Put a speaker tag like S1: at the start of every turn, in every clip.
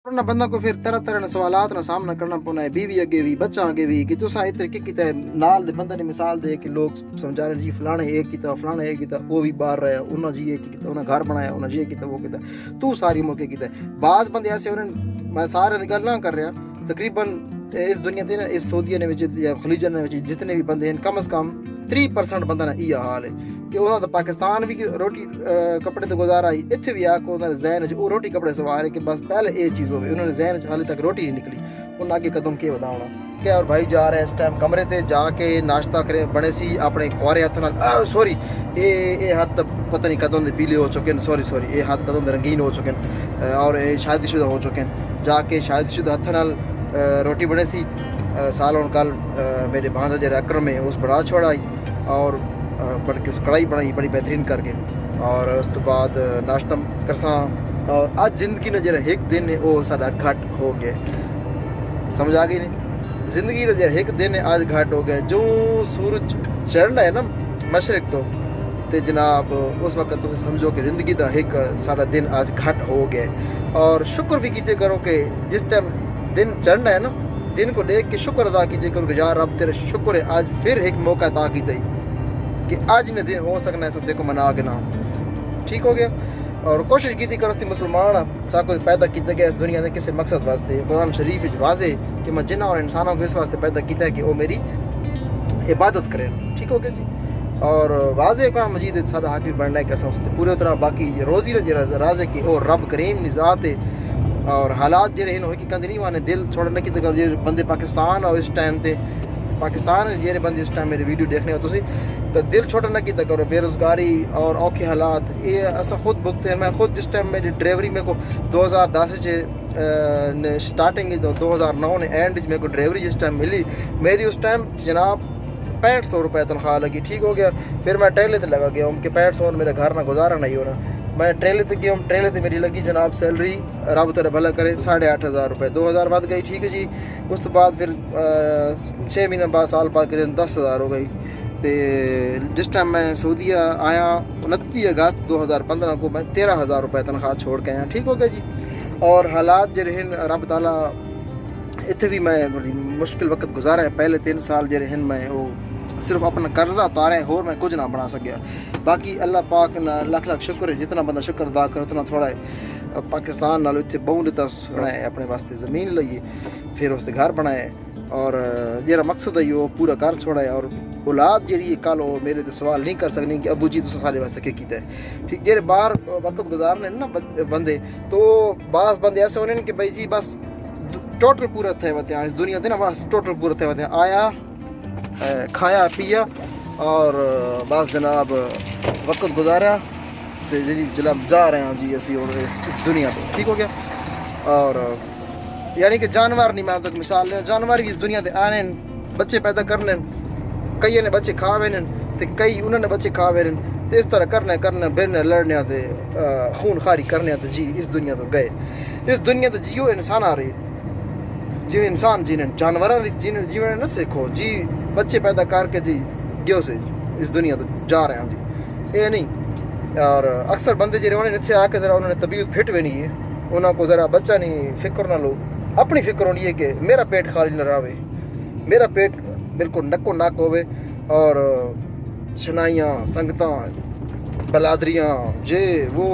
S1: ना बंदा को फिर तरह तरह सवालात का सामना करना पौना है, बीवी अगे भी बच्चा अगे भी कि तुसा इस तरीके की नाल दे बंदे ने मिसाल दे कि लोग समझा रहे जी फलाने एक किता फलाने एक किता, वो भी बाहर रहा उन्होंने जी एक किता, उन्हें घर बनाया उन्हें जी किता वो किता, तू सारी उम्र के किता। बाज बंदे ऐसे उन्हें मैं सारे की गल ना कर रहा, तकरीबन इस दुनिया के ना इस सऊदीया ने या खलीजन ने जितने भी बंदे हैं कम से कम 3% बंदा ना यह हाल है कि उन्होंने पाकिस्तान भी रोटी कपड़े तो गुजारा ही, इतने भी आके उन्होंने जहन वो रोटी कपड़े सवार है कि बस पहले ये चीज़ हो गई, उन्होंने जहन हाले तक रोटी नहीं निकली, उन्हें आगे कदम के बताना क्या। और भाई जा रहे हैं इस टाइम कमरे ते जाके नाश्ता करे बने सी अपने कुआरे हथ नाल, सॉरी ये हाथ पता नहीं कदों दे पीले हो चुके हैं, सॉरी ये हाथ कदों दे रंगीन हो चुके हैं और ये शादीशुदा हो चुके हैं। जाके शादीशुदा हथ नाल रोटी बने सी साल और कल मेरे भांजा जरा अक्रम में उस बना छोड़ाई और कढ़ाई बनाई बड़ी बेहतरीन करके, और उस तो बाद नाश्ता करसा। और आज जिंदगी ने जरा एक दिन वो सारा घट हो गया, समझ आ गई नहीं, जिंदगी का जरा एक दिन आज घट हो गया। जो सूरज चढ़ना है ना मशरक तो जनाब उस वक्त तुम समझो कि ज़िंदगी का एक सारा दिन आज घट हो गया। और शुक्र भी कीजिए करो कि जिस टाइम दिन चढ़ना है ना, दिन को देख के शुक्र अदा कीजिए करो कि यार रब तेरे शुक्र है आज फिर एक मौका अदा की कि आज ने दिन हो सकना है सब देखो मना के ना ठीक हो गया। और कोशिश की थी करो सी मुसलमान सा कोई पैदा किया गया इस दुनिया में किसी मकसद वास्ते, कुरान शरीफ वाजे कि मैं जिन्ना और इंसानों को इस वास्ते पैदा किया है कि वो मेरी इबादत करें, ठीक हो गया जी। और वाजे कुरान मजीद सारा हक भी बनना है कि उससे पूरी तरह बाकी रोज़ी ने राजे की और रब करीम निजात है। और हालात जे हो कि कंद नहीं माने दिल छोड़ने की तो बंदे पाकिस्तान और इस टाइम ते पाकिस्तान जे बंदे इस टाइम मेरे वीडियो देखने हो तो दिल छोड़ने की करो, बेरोज़गारी और औखे हालात ये अस खुद भुगते हैं। मैं खुद जिस टाइम मेरी ड्राइवरी मेरे को 2010 से स्टार्टिंग 2009 ने एंड मेरे को ड्राइवरी जिस टाइम मिली मेरी उस टाइम जनाब 6500 रुपये तनख्वाह लगी, ठीक हो गया। फिर मैं ट्रेले लगा गया हूँ कि 6500 मेरा घर ना गुजारा नहीं होना, मैं ट्रेले गया हूँ। ट्रेले मेरी लगी जनाब सैलरी रब तेरा भला करे 8500 रुपये, 2000 बाद गई, ठीक है जी। उस तो बाद फिर 6 महीने बाद साल बाद के दिन 10,000 हो गई। तो जिस टाइम मैं सऊदीया आया 29 अगस्त 2015 को मैं 13,000 रुपये तनख्वाह छोड़ के आया, ठीक हो गया जी। और हालात जो रहन रब ताला इतने भी मैं थोड़ी मुश्किल वक्त गुजारा है, पहले 3 साल जो रहन मैं वो सिर्फ अपना कर्जा उतारा है और मैं कुछ ना बना सकिया। बाकी अल्लाह पाक ना लख लख शुक्र है, जितना बंदा शुक्र अदा करे उतना थोड़ा है। पाकिस्तान नाल इतने बहुत दिता बनाए अपने वास्ते ज़मीन लईए, फिर उससे घर बनाए और जरा मकसद है वो पूरा कर छोड़ा है। और औलाद जी कल वो मेरे तो सवाल नहीं कर सकनी कि अबू जी तुम सारे वास्ते क्या किया है, ठीक। जेरे बाहर वक्त गुजारने ना बंदे तो बास बंदे ऐसे होने कि भाई जी बस टोटल पूरा थे वते इस दुनिया से ना, बस टोटल पूरा थे वते आया खाया पिया और बस जनाब वक्त गुजारा तो जी जनाब जा रहे हैं जी असी और इस दुनिया को, ठीक हो गया। और यानी कि जानवर नहीं, मैं तो मिसाल ले जानवर भी इस दुनिया से आने बच्चे पैदा करने, कई ने बच्चे खावे ने तो कई उन्होंने बच्चे खावे ने, तो इस तरह करने बिरने लड़ने थे खून खारी करने थे जी इस दुनिया तो गए। इस दुनिया तो जियो इंसान आ रही जी, इंसान जिन्हें जानवर जिन्हें जीवन न सीखो जी, बच्चे पैदा करके जी गियो से इस दुनिया तो जा रहे हैं जी, ये नहीं। और अक्सर बंदे जो उन्होंने इतने आके ज़रा उन्होंने तबीयत फिट भी नहीं है, उन्होंने ज़रा बच्चा नहीं फिक्र ना लो, अपनी फिक्र होनी है कि मेरा पेट खाली न रहे, मेरा पेट बिल्कुल नक्को नाक होवे। और शनाइयाँ संगतां बलादरियाँ जे वो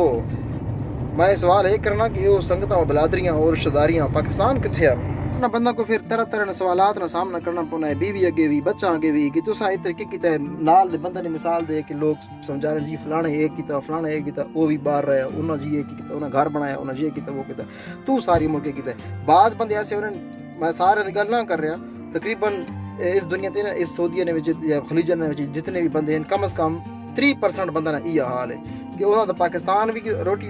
S1: मैं सवाल ये करना कि वो संगतां बलादरियाँ और रिश्तेदारियाँ पाकिस्तान कितने हैं ना। बंदा को फिर तरह तरह सवालात का सामना करना पौना है, बीवी अगे भी बच्चा अगे भी कि तुसा इस तरीके की नाल दे बंदे ने मिसाल दे कि लोग समझा रहे जी फलाने एक किता फलाने एक किता, वो भी बाहर रहा उन्होंने जी एक किता, उन्हें घर बनाया उन्हें जी किता वो किता, तू सारी उम्र के किता। बाज बंदे ऐसे उन्हें मैं सारे की गल ना कर रहा, तकरीबन इस दुनिया से ना इस सऊदीया ने या खलीजन ने जितने भी बंदे हैं कम से कम 3% बंदा ना यह हाल है कि उन्होंने पाकिस्तान भी रोटी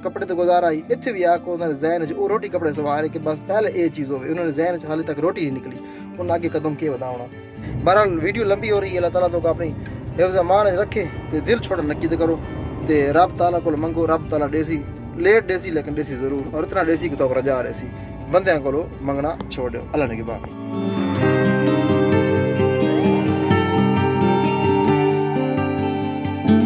S1: कपड़े तो गुजारा ही, इतने भी आके उन्होंने जहन वो रोटी कपड़े सवार है कि बस पहले ये चीज़ हो, उन्होंने जहन हाले तक रोटी नहीं निकली, उन्हें आगे कदम के बताना। बहरहाल वीडियो लंबी हो रही है, अल्लाह ताला तो अपनी हिफ्ज़ अमान रखे तो दिल छोड़ नक्की करो तो रब ताला को मंगो, रब ताला देसी लेट देसी लेकिन देसी ज़रूर, और इतना देसी कि तो रजा रही बंद को मंगना छोड़ दो। अल्लाह ने की बात।